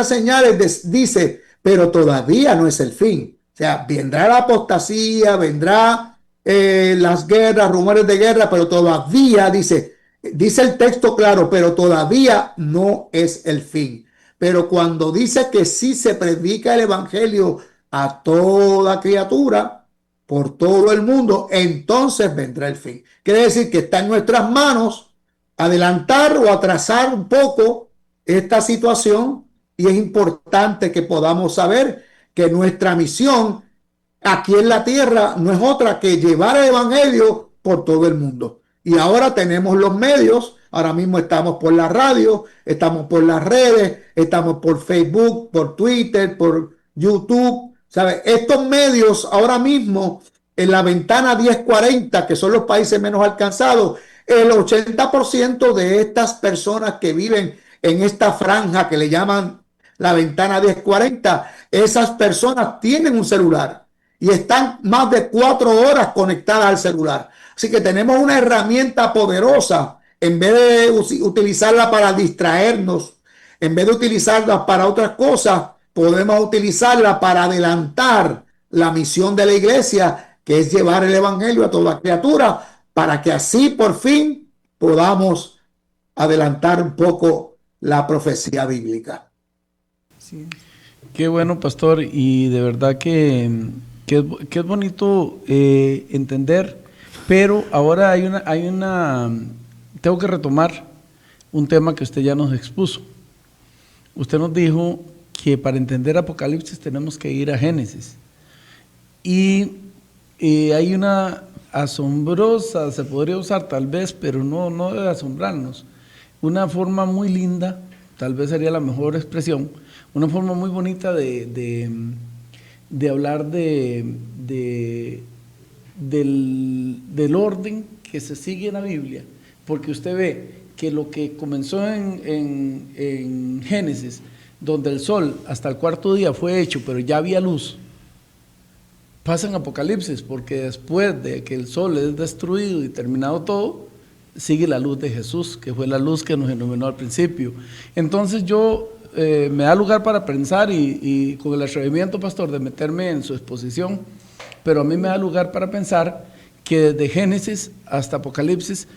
señales, dice, pero todavía no es el fin. O sea, vendrá la apostasía, vendrá las guerras, rumores de guerra, pero todavía, dice el texto claro, pero todavía no es el fin. Pero cuando dice que sí se predica el evangelio a toda criatura, por todo el mundo, entonces vendrá el fin. Quiere decir que está en nuestras manos adelantar o atrasar un poco esta situación, y es importante que podamos saber que nuestra misión aquí en la tierra no es otra que llevar el evangelio por todo el mundo. Y ahora tenemos los medios, ahora mismo estamos por la radio, estamos por las redes, estamos por Facebook, por Twitter, por YouTube, ¿sabe? Estos medios ahora mismo en la ventana 1040, que son los países menos alcanzados, el 80% de estas personas que viven en esta franja que le llaman la ventana 1040, esas personas tienen un celular y están más de 4 horas conectadas al celular. Así que tenemos una herramienta poderosa. En vez de utilizarla para distraernos, en vez de utilizarla para otras cosas, podemos utilizarla para adelantar la misión de la iglesia, que es llevar el evangelio a toda criatura, para que así por fin podamos adelantar un poco la profecía bíblica. Sí. Qué bueno, pastor, y de verdad que es bonito entender, pero ahora tengo que retomar un tema que usted ya nos expuso. Usted nos dijo que para entender Apocalipsis tenemos que ir a Génesis, y hay una asombrosa, se podría usar tal vez, pero no debe asombrarnos, una forma muy linda, tal vez sería la mejor expresión, una forma muy bonita de hablar del orden que se sigue en la Biblia, porque usted ve que lo que comenzó en Génesis, donde el sol hasta el cuarto día fue hecho, pero ya había luz, pasa en Apocalipsis, porque después de que el sol es destruido y terminado todo, sigue la luz de Jesús, que fue la luz que nos iluminó al principio. Entonces me da lugar para pensar y con el atrevimiento, pastor, de meterme en su exposición, pero a mí me da lugar para pensar que desde Génesis hasta Apocalipsis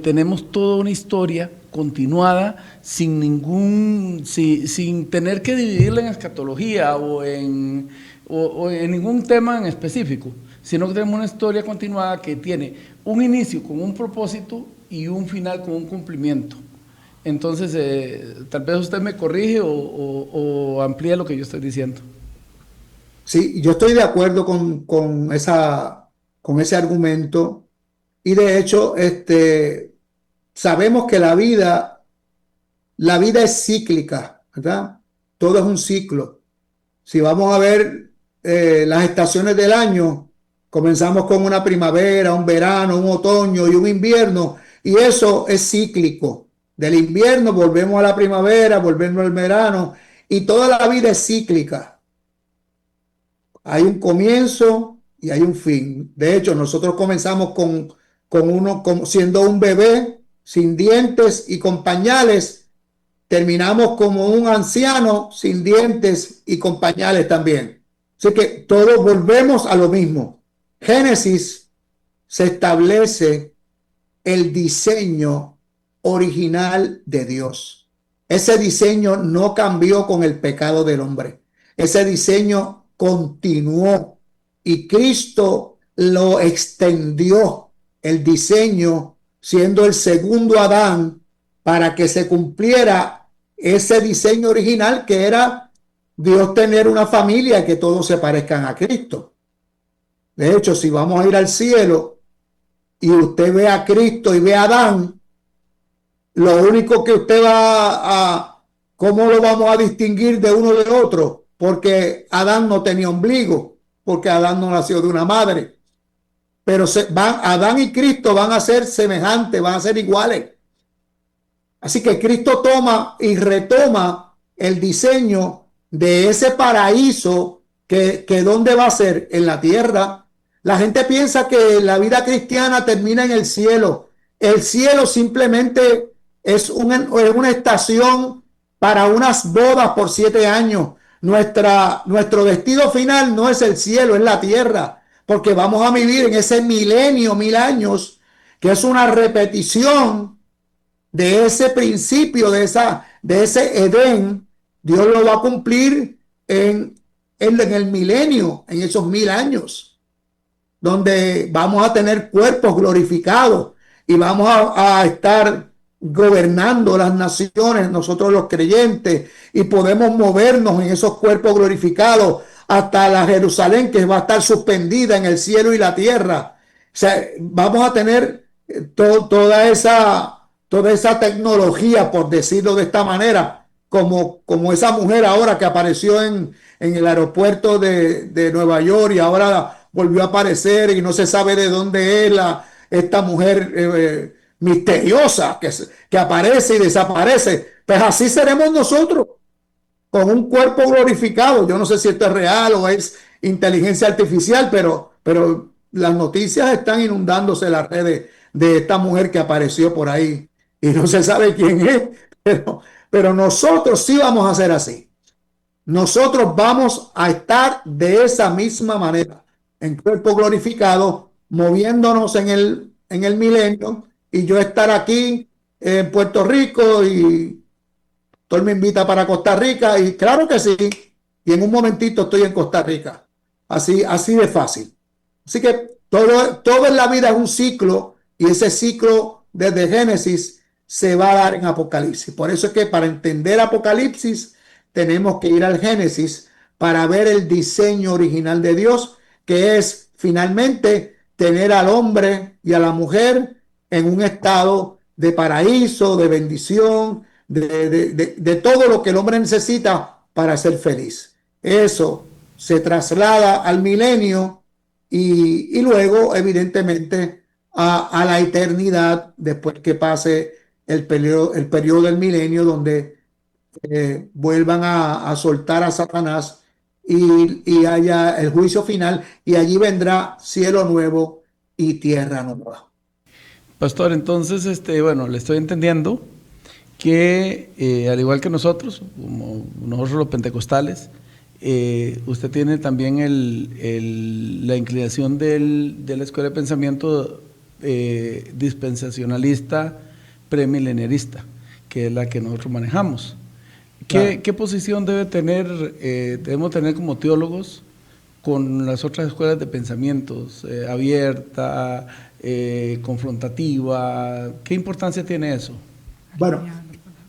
tenemos toda una historia continuada sin tener que dividirla en escatología o en ningún tema en específico, sino que tenemos una historia continuada que tiene un inicio con un propósito y un final con un cumplimiento. Entonces, tal vez usted me corrige o amplía lo que yo estoy diciendo. Sí, yo estoy de acuerdo con ese argumento, y de hecho, sabemos que la vida es cíclica, ¿verdad? Todo es un ciclo. Si vamos a ver las estaciones del año, comenzamos con una primavera, un verano, un otoño y un invierno, y eso es cíclico. Del invierno volvemos a la primavera, volvemos al verano, y toda la vida es cíclica. Hay un comienzo y hay un fin. De hecho, nosotros comenzamos siendo un bebé sin dientes y con pañales. Terminamos como un anciano sin dientes y con pañales también. Así que todos volvemos a lo mismo. Génesis se establece el diseño original de Dios. Ese diseño no cambió con el pecado del hombre. Ese diseño continuó y Cristo lo extendió, el diseño, siendo el segundo Adán, para que se cumpliera ese diseño original, que era Dios tener una familia, que todos se parezcan a Cristo. De hecho, si vamos a ir al cielo y usted ve a Cristo y ve a Adán, lo único que usted ¿cómo lo vamos a distinguir de uno de otro? Porque Adán no tenía ombligo, porque Adán no nació de una madre. Pero Adán y Cristo van a ser semejantes, van a ser iguales. Así que Cristo toma y retoma el diseño de ese paraíso que ¿dónde va a ser? En la tierra. La gente piensa que la vida cristiana termina en el cielo. El cielo simplemente es una estación para unas bodas por 7 años. Nuestro destino final no es el cielo, es la tierra, porque vamos a vivir en ese milenio, 1000 años, que es una repetición de ese principio, de ese Edén. Dios lo va a cumplir en el milenio, en esos 1000 años, donde vamos a tener cuerpos glorificados y vamos a estar gobernando las naciones, nosotros los creyentes, y podemos movernos en esos cuerpos glorificados hasta la Jerusalén, que va a estar suspendida en el cielo y la tierra. O sea, vamos a tener toda esa tecnología, por decirlo de esta manera, como esa mujer ahora que apareció en el aeropuerto de Nueva York, y ahora volvió a aparecer y no se sabe de dónde es esta mujer misteriosa que aparece y desaparece. Pues así seremos nosotros, con un cuerpo glorificado. Yo no sé si esto es real o es inteligencia artificial, pero las noticias están inundándose las redes de esta mujer que apareció por ahí y no se sabe quién es, pero nosotros sí vamos a ser así. Nosotros vamos a estar de esa misma manera, en cuerpo glorificado, moviéndonos en el milenio, y yo estar aquí en Puerto Rico y todo me invita para Costa Rica, y claro que sí, y en un momentito estoy en Costa Rica. Así de fácil. Así que todo en la vida es un ciclo, y ese ciclo desde Génesis se va a dar en Apocalipsis. Por eso es que para entender Apocalipsis tenemos que ir al Génesis para ver el diseño original de Dios, que es finalmente tener al hombre y a la mujer en un estado de paraíso, de bendición, de todo lo que el hombre necesita para ser feliz. Eso se traslada al milenio y luego, evidentemente, a la eternidad, después que pase el periodo del milenio, donde vuelvan a soltar a Satanás y haya el juicio final, y allí vendrá cielo nuevo y tierra nueva. Pastor, entonces, bueno, le estoy entendiendo que al igual que nosotros, como nosotros los pentecostales, usted tiene también la inclinación de la escuela de pensamiento dispensacionalista premilenarista, que es la que nosotros manejamos. ¿Qué posición debemos tener como teólogos con las otras escuelas de pensamientos? Abierta, confrontativa, ¿qué importancia tiene eso? Bueno,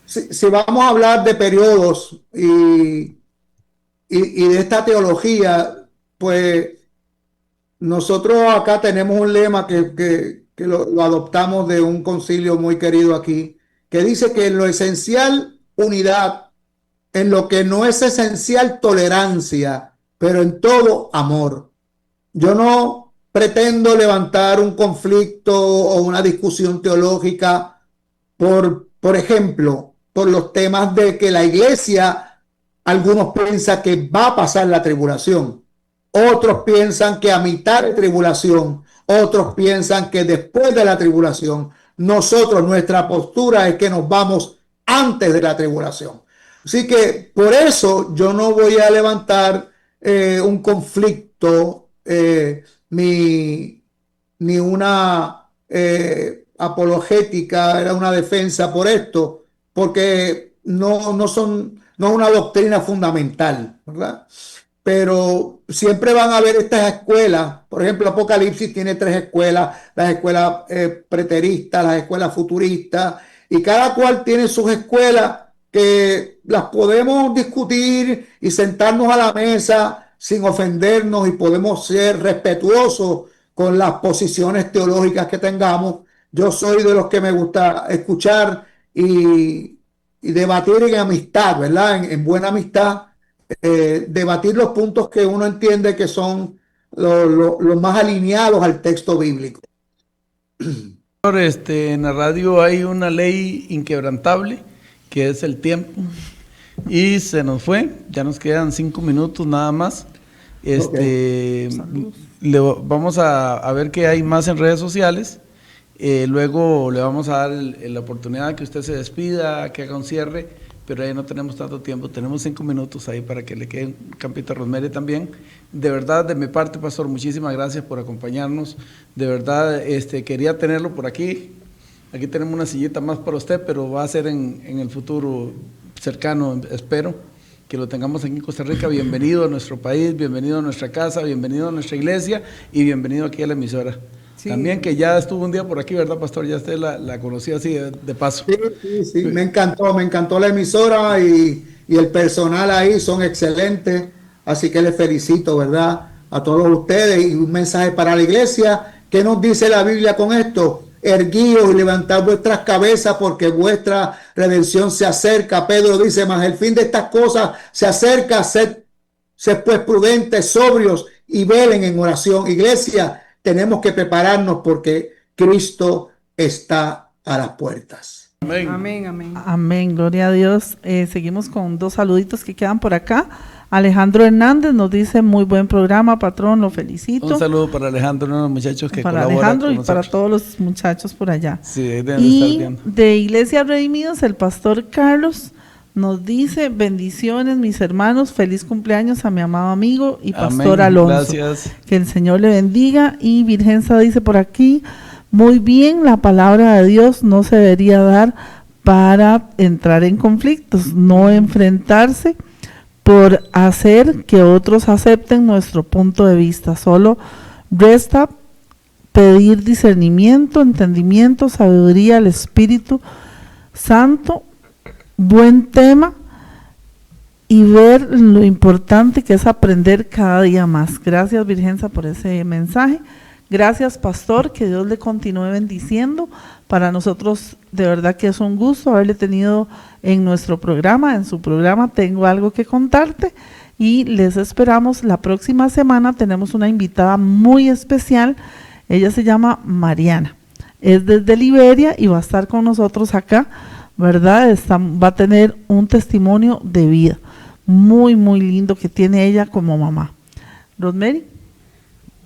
si vamos a hablar de periodos y de esta teología, pues nosotros acá tenemos un lema que lo adoptamos de un concilio muy querido aquí, que dice que en lo esencial, unidad, en lo que no es esencial, tolerancia, pero en todo, amor. Yo no pretendo levantar un conflicto o una discusión teológica por ejemplo, por los temas de que la iglesia, algunos piensan que va a pasar la tribulación, otros piensan que a mitad de tribulación, otros piensan que después de la tribulación. Nosotros, nuestra postura es que nos vamos antes de la tribulación. Así que por eso yo no voy a levantar un conflicto ni una apologética, era una defensa por esto, porque no es una doctrina fundamental, ¿verdad? Pero siempre van a haber estas escuelas. Por ejemplo, Apocalipsis tiene 3 escuelas: las escuelas preteristas, las escuelas futuristas, y cada cual tiene sus escuelas que las podemos discutir y sentarnos a la mesa sin ofendernos, y podemos ser respetuosos con las posiciones teológicas que tengamos. Yo soy de los que me gusta escuchar y debatir en amistad, ¿verdad? En buena amistad, debatir los puntos que uno entiende que son los más alineados al texto bíblico. En la radio hay una ley inquebrantable, que es el tiempo, y se nos fue, ya nos quedan 5 minutos nada más. Vamos a ver qué hay más en redes sociales. Luego le vamos a dar la oportunidad que usted se despida, que haga un cierre, pero ahí no tenemos tanto tiempo, tenemos 5 minutos ahí para que le quede un campito a Rosemary también. De verdad, de mi parte, pastor, muchísimas gracias por acompañarnos. De verdad, quería tenerlo por aquí. Aquí tenemos una sillita más para usted, pero va a ser en el futuro cercano, espero que lo tengamos aquí en Costa Rica. Bienvenido a nuestro país, bienvenido a nuestra casa, bienvenido a nuestra iglesia y bienvenido aquí a la emisora. Sí. También, que ya estuvo un día por aquí, ¿verdad, pastor? Ya usted la conocía así de paso. Sí, me encantó la emisora y el personal ahí son excelentes, así que les felicito, ¿verdad?, a todos ustedes. Y un mensaje para la iglesia. ¿Qué nos dice la Biblia con esto? Erguíos y levantad vuestras cabezas, porque vuestra redención se acerca. Pedro dice: mas el fin de estas cosas se acerca. Sed pues prudentes, sobrios y velen en oración. Iglesia, tenemos que prepararnos porque Cristo está a las puertas. Amén. Amén, amén. Amén, gloria a Dios. Seguimos con 2 saluditos que quedan por acá. Alejandro Hernández nos dice: muy buen programa, patrón, lo felicito. Un saludo para Alejandro, uno de los muchachos que para colabora Alejandro con y nosotros. para todos los muchachos por allá. Sí, deben y estar viendo. de Iglesia Redimidos, el pastor Carlos nos dice: bendiciones, mis hermanos, feliz cumpleaños a mi amado amigo y pastor Amén. Alonso. Gracias. Que el Señor le bendiga. Y Virgenza dice por aquí: muy bien, la palabra de Dios no se debería dar para entrar en conflictos, no enfrentarse por hacer que otros acepten nuestro punto de vista. Solo resta pedir discernimiento, entendimiento, sabiduría al Espíritu Santo. Buen tema, y ver lo importante que es aprender cada día más. Gracias, Virgenza, por ese mensaje. Gracias, pastor, que Dios le continúe bendiciendo. Para nosotros de verdad que es un gusto haberle tenido en nuestro programa, en su programa Tengo Algo que Contarte, y les esperamos la próxima semana. Tenemos una invitada muy especial, ella se llama Mariana, es desde Liberia y va a estar con nosotros acá, ¿verdad? Va a tener un testimonio de vida. muy, muy lindo que tiene ella como mamá. Rosemary.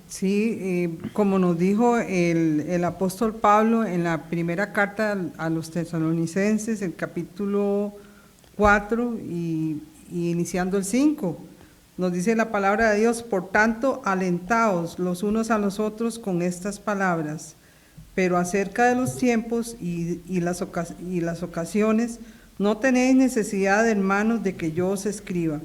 Sí, como nos dijo el apóstol Pablo en la primera carta a los tesalonicenses, el capítulo 4 y iniciando el 5, nos dice la palabra de Dios: por tanto, alentaos los unos a los otros con estas palabras, pero acerca de los tiempos y las ocasiones, no tenéis necesidad, hermanos, de que yo os escriba,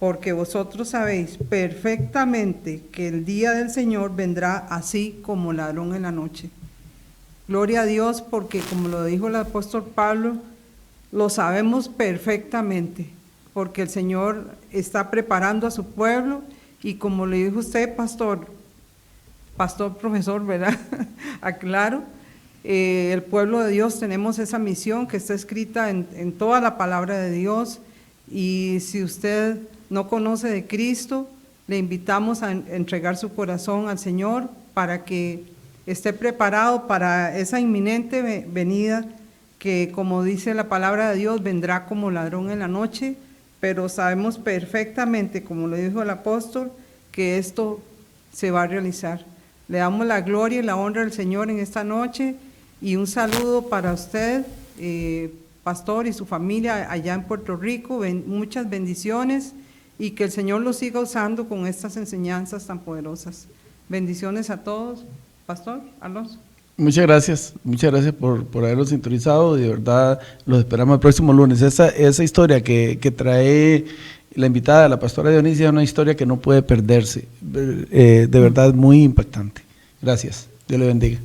porque vosotros sabéis perfectamente que el día del Señor vendrá así como ladrón en la noche. Gloria a Dios, porque como lo dijo el apóstol Pablo, lo sabemos perfectamente, porque el Señor está preparando a su pueblo, y como le dijo usted, pastor, profesor, ¿verdad? Aclaro, el pueblo de Dios tenemos esa misión que está escrita en toda la palabra de Dios, y si usted no conoce de Cristo, le invitamos a entregar su corazón al Señor para que esté preparado para esa inminente venida que, como dice la palabra de Dios, vendrá como ladrón en la noche, pero sabemos perfectamente, como lo dijo el apóstol, que esto se va a realizar. Le damos la gloria y la honra al Señor en esta noche, y un saludo para usted, pastor, y su familia allá en Puerto Rico. Muchas bendiciones, y que el Señor los siga usando con estas enseñanzas tan poderosas. Bendiciones a todos. Pastor Alonso. Muchas gracias por haberlos sintonizado, de verdad los esperamos el próximo lunes. Esa historia que trae la invitada, la pastora Dionisia, es una historia que no puede perderse, de verdad muy impactante. Gracias, Dios le bendiga.